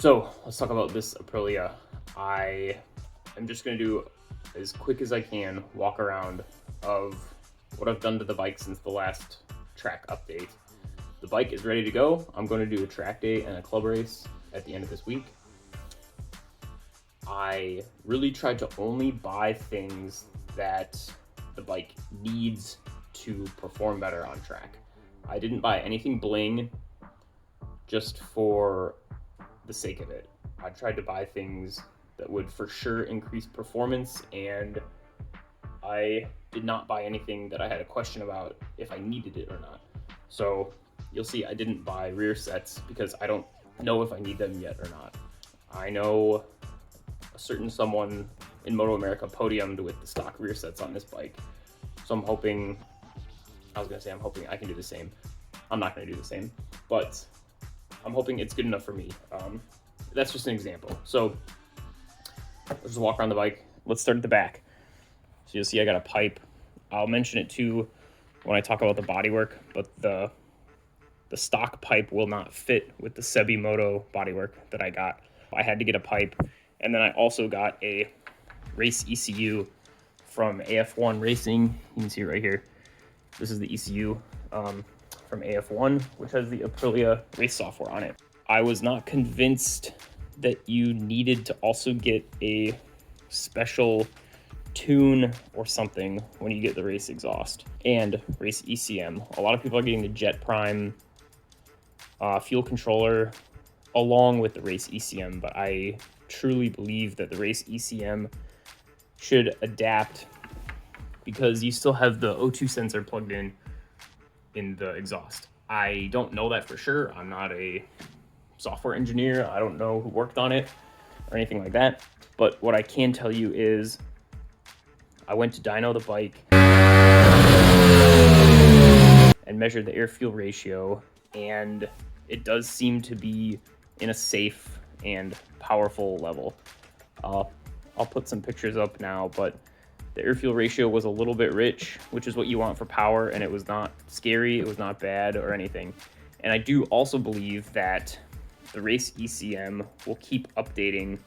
So let's talk about this Aprilia. I am just gonna do as quick as I can walk around of what I've done to the bike since the last track update. The bike is ready to go. I'm going to do a track day and a club race at the end of this week. I really tried to only buy things that the bike needs to perform better on track. I didn't buy anything bling just for the sake of it. I tried to buy things that would for sure increase performance, and I did not buy anything that I had a question about if I needed it or not. So you'll see I didn't buy rear sets because I don't know if I need them yet or not. I know a certain someone in Moto America podiumed with the stock rear sets on this bike. So I'm hoping I can do the same. I'm not gonna do the same, but I'm hoping it's good enough for me. That's just an example. So let's just walk around the bike. Let's start at the back. So you'll see I got a pipe. I'll mention it too when I talk about the bodywork, but the stock pipe will not fit with the Sebi Moto bodywork that I got. I had to get a pipe, and then I also got a race ECU from Af1 Racing. You can see it right here. This is the ECU from Af1, which has the Aprilia race software on it. I was not convinced that you needed to also get a special tune or something when you get the race exhaust and race ECM. A lot of people are getting the Jet Prime fuel controller along with the race ECM, but I truly believe that the race ECM should adapt because you still have the O2 sensor plugged in the exhaust. I don't know that for sure. I'm not a software engineer. I don't know who worked on it or anything like that. But what I can tell you is I went to dyno the bike and measured the air-fuel ratio, and it does seem to be in a safe and powerful level. I'll put some pictures up now, but the air-fuel ratio was a little bit rich, which is what you want for power, and it was not scary, it was not bad or anything. And I do also believe that the race ECM will keep updating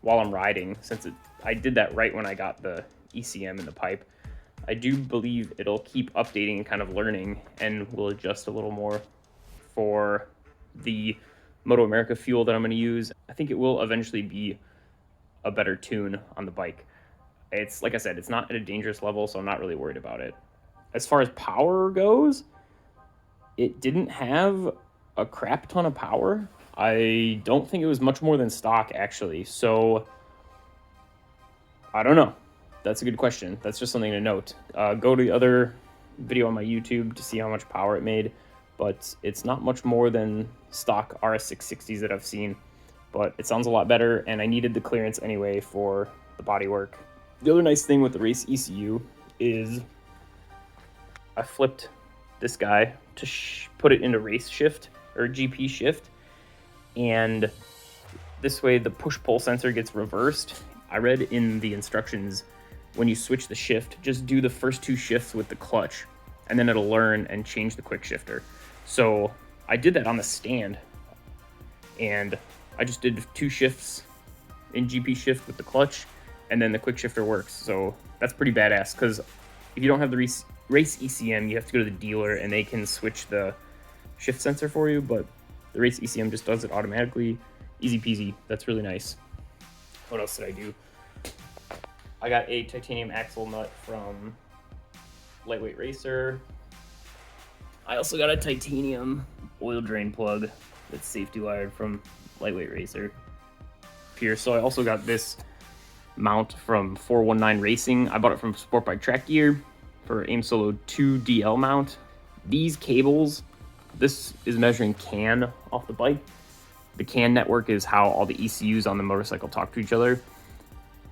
while I'm riding, since I did that right when I got the ECM in the pipe. I do believe it'll keep updating and kind of learning, and will adjust a little more for the Moto America fuel that I'm going to use. I think it will eventually be a better tune on the bike. It's, like I said, it's not at a dangerous level, so I'm not really worried about it. As far as power goes, it didn't have a crap ton of power. I don't think it was much more than stock, actually. So, I don't know. That's a good question. That's just something to note. Go to the other video on my YouTube to see how much power it made. But it's not much more than stock RS660s that I've seen. But it sounds a lot better, and I needed the clearance anyway for the bodywork. The other nice thing with the race ECU is I flipped this guy to put it into race shift or GP shift, and this way the push-pull sensor gets reversed. I read in the instructions when you switch the shift, just do the first two shifts with the clutch, and then it'll learn and change the quick shifter. So I did that on the stand, and I just did 2 shifts in GP shift with the clutch, and then the quick shifter works. So that's pretty badass, because if you don't have the race ECM, you have to go to the dealer and they can switch the shift sensor for you, but the race ECM just does it automatically. Easy peasy. That's really nice. What else did I do? I got a titanium axle nut from Lightweight Racer. I also got a titanium oil drain plug that's safety wired from Lightweight Racer here. So I also got this mount from 419 Racing. I bought it from SportbikeTrackGear for Aim Solo 2 DL mount. These cables, this is measuring CAN off the bike. The CAN network is how all the ECUs on the motorcycle talk to each other.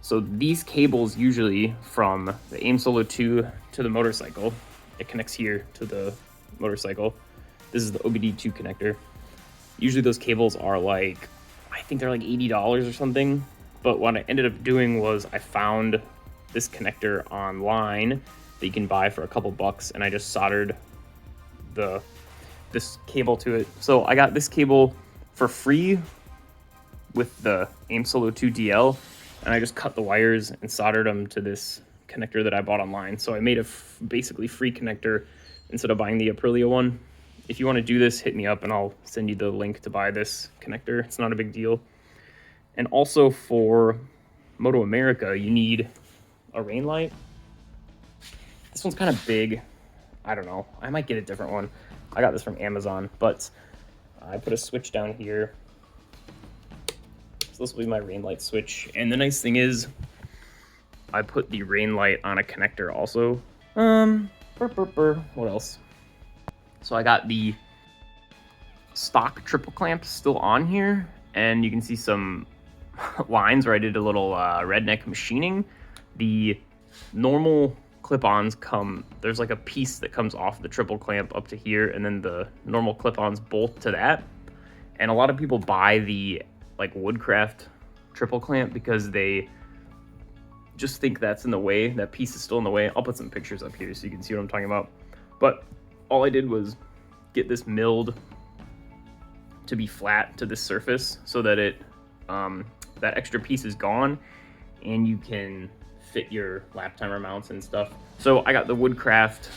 So these cables usually from the Aim Solo 2 to the motorcycle, it connects here to the motorcycle. This is the OBD2 connector. Usually those cables are like, I think they're like $80 or something. But what I ended up doing was I found this connector online that you can buy for a couple bucks, and I just soldered this cable to it. So I got this cable for free with the AIM Solo 2 DL, and I just cut the wires and soldered them to this connector that I bought online. So I made a basically free connector instead of buying the Aprilia one. If you want to do this, hit me up and I'll send you the link to buy this connector. It's not a big deal. And also for Moto America, you need a rain light. This one's kind of big. I don't know. I might get a different one. I got this from Amazon, but I put a switch down here. So this will be my rain light switch. And the nice thing is I put the rain light on a connector also. What else? So I got the stock triple clamp still on here, and you can see some lines where I did a little redneck machining. The normal clip-ons there's like a piece that comes off the triple clamp up to here, and then the normal clip-ons bolt to that. And a lot of people buy the like Woodcraft triple clamp because they just think that's in the way, that piece is still in the way. I'll put some pictures up here so you can see what I'm talking about. But all I did was get this milled to be flat to this surface so that it that extra piece is gone and you can fit your lap timer mounts and stuff. So I got the Woodcraft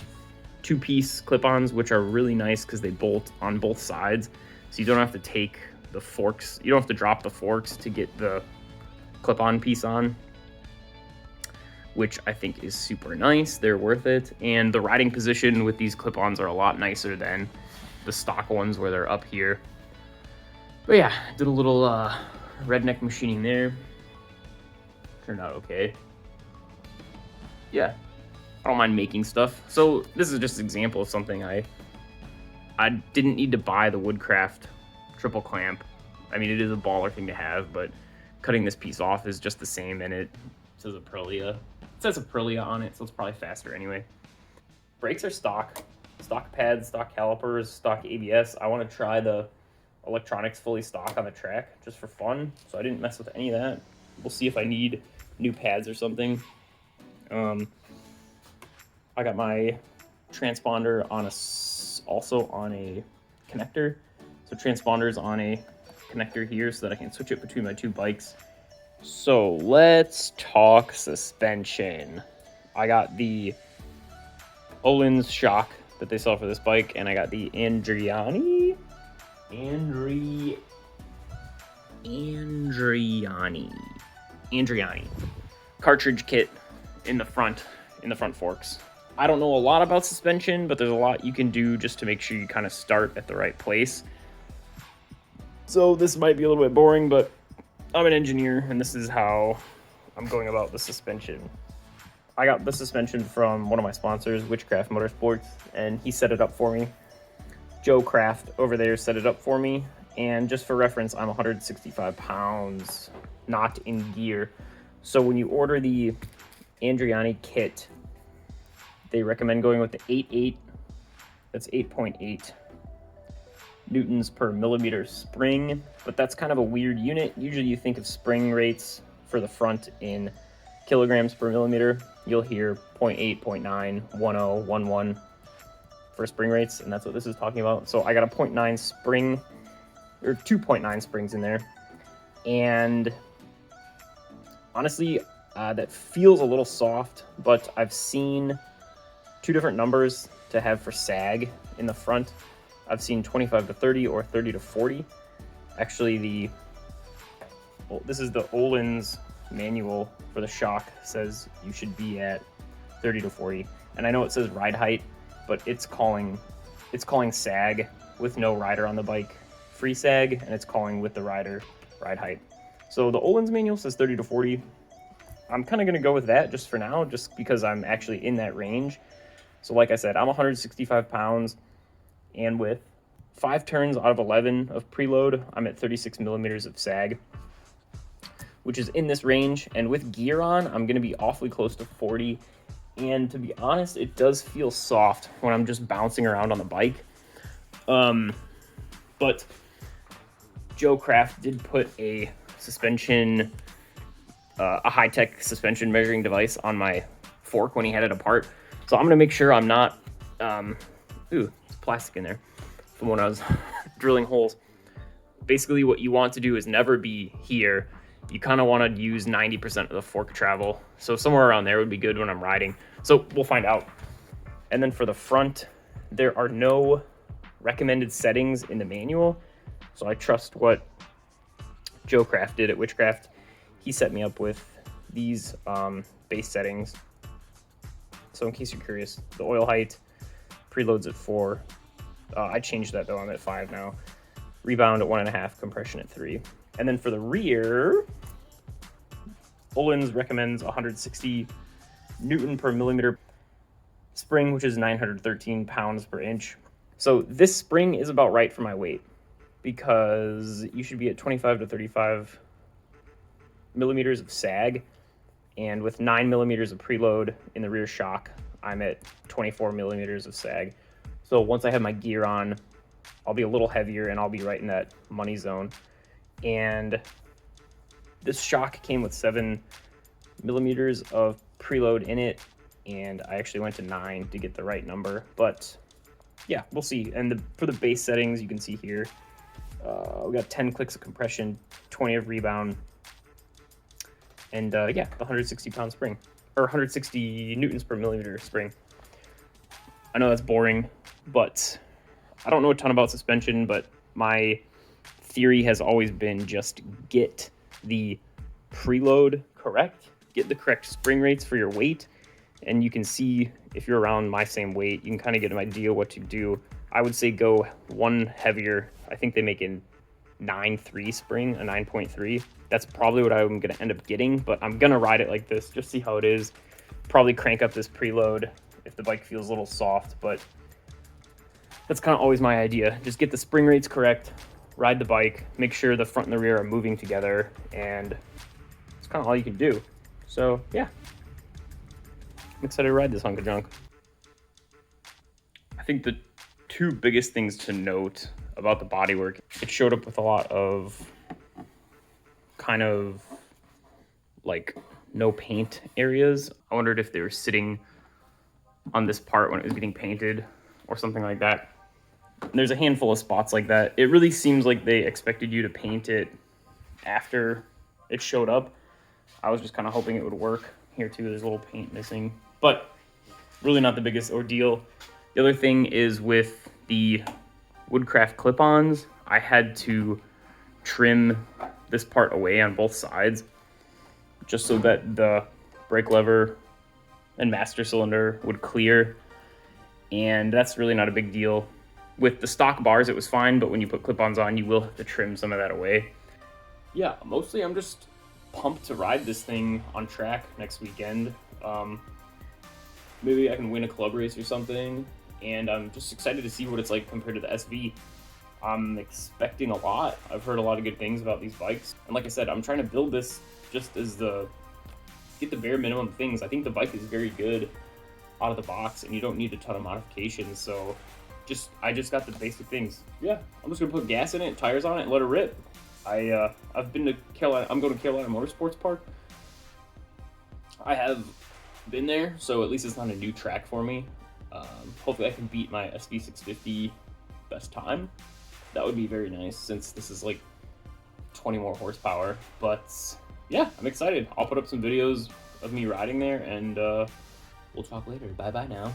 2-piece clip-ons, which are really nice because they bolt on both sides. So you don't have to take the forks, you don't have to drop the forks to get the clip-on piece on, which I think is super nice. They're worth it. And the riding position with these clip-ons are a lot nicer than the stock ones where they're up here. But yeah, did a little redneck machining there. Turned out okay. Yeah, I don't mind making stuff. So this is just an example of something I didn't need to buy the Woodcraft triple clamp. I mean, it is a baller thing to have, but cutting this piece off is just the same, and it says Aprilia. It says Aprilia on it, so it's probably faster anyway. Brakes are stock pads, stock calipers, stock ABS. I want to try the electronics fully stock on the track just for fun, so I didn't mess with any of that. We'll see if I need new pads or something. I got my transponder on also on a connector. So transponder's on a connector here so that I can switch it between my two bikes. So let's talk suspension. I got the Öhlins shock that they sell for this bike, and I got the Andriani cartridge kit in the front forks. I don't know a lot about suspension, but there's a lot you can do just to make sure you kind of start at the right place. So this might be a little bit boring, but I'm an engineer, and this is how I'm going about the suspension. I got the suspension from one of my sponsors, Witchkraft Motorsports, and he set it up for me. Joe Craft over there set it up for me, and just for reference, I'm 165 pounds, not in gear. So when you order the Andriani kit, they recommend going with the 8.8, that's 8.8 newtons per millimeter spring, but that's kind of a weird unit. Usually you think of spring rates for the front in kilograms per millimeter. You'll hear 0.8, 0.9, 10, 11 for spring rates, and that's what this is talking about. So I got a 0.9 spring, or 2.9 springs in there, and honestly, that feels a little soft, but I've seen two different numbers to have for sag in the front. I've seen 25 to 30 or 30 to 40. Actually, this is the Öhlins manual for the shock, says you should be at 30 to 40. And I know it says ride height, but it's calling sag with no rider on the bike free sag, and it's calling with the rider ride height. So the Öhlins manual says 30 to 40. I'm kind of going to go with that just for now, just because I'm actually in that range. So like I said, I'm 165 pounds, and with 5 turns out of 11 of preload, I'm at 36 millimeters of sag, which is in this range. And with gear on, I'm going to be awfully close to 40. And to be honest, it does feel soft when I'm just bouncing around on the bike. But Joe Craft did put a suspension, a high-tech suspension measuring device on my fork when he had it apart. So I'm going to make sure I'm not, ooh, there's plastic in there from when I was drilling holes. basically what you want to do is never be here. You kind of want to use 90% of the fork travel. So somewhere around there would be good when I'm riding. So we'll find out. And then for the front, there are no recommended settings in the manual. So I trust what Joe Craft did at Witchkraft. He set me up with these base settings. So in case you're curious, the oil height, preload's at 4. I changed that though, I'm at 5 now. Rebound at 1.5, compression at 3. And then for the rear, Öhlins recommends 160 Newton per millimeter spring, which is 913 pounds per inch. So this spring is about right for my weight, because you should be at 25 to 35 millimeters of sag, and with 9 millimeters of preload in the rear shock, I'm at 24 millimeters of sag. So once I have my gear on, I'll be a little heavier and I'll be right in that money zone. And this shock came with 7 millimeters of preload in it, and I actually went to 9 to get the right number. But yeah, we'll see. And for the base settings, you can see here, we got 10 clicks of compression, 20 of rebound, and yeah, the 160 pound spring, or 160 newtons per millimeter spring. I know that's boring, but I don't know a ton about suspension, but my theory has always been just get the preload correct, get the correct spring rates for your weight, and you can see if you're around my same weight, you can kind of get an idea what to do. I would say go one heavier. I think they make a 9.3 spring, a 9.3. That's probably what I'm going to end up getting, but I'm going to ride it like this, just see how it is. Probably crank up this preload if the bike feels a little soft, but that's kind of always my idea. Just get the spring rates correct, ride the bike, make sure the front and the rear are moving together, and it's kind of all you can do. So yeah, I'm excited to ride this hunk of junk. I think the two biggest things to note about the bodywork, it showed up with a lot of kind of like no paint areas. I wondered if they were sitting on this part when it was getting painted or something like that. And there's a handful of spots like that. It really seems like they expected you to paint it after it showed up. I was just kind of hoping it would work. Here too, there's a little paint missing, but really not the biggest ordeal. The other thing is with the Woodcraft clip-ons, I had to trim this part away on both sides just so that the brake lever and master cylinder would clear, and that's really not a big deal. With the stock bars it was fine, but when you put clip-ons on, you will have to trim some of that away. Yeah, mostly I'm just pumped to ride this thing on track next weekend. Maybe I can win a club race or something, and I'm just excited to see what it's like compared to the SV. I'm expecting a lot. I've heard a lot of good things about these bikes, and like I said, I'm trying to build this just as get the bare minimum things. I think the bike is very good out of the box, and you don't need a ton of modifications, so I just got the basic things. Yeah, I'm just gonna put gas in it, tires on it, and let it rip. I've been to Carolina. I'm going to Carolina Motorsports Park. I have been there, so at least it's not a new track for me. Hopefully I can beat my SV650 best time. That would be very nice, since this is like 20 more horsepower. But yeah, I'm excited. I'll put up some videos of me riding there, and we'll talk later. Bye bye now.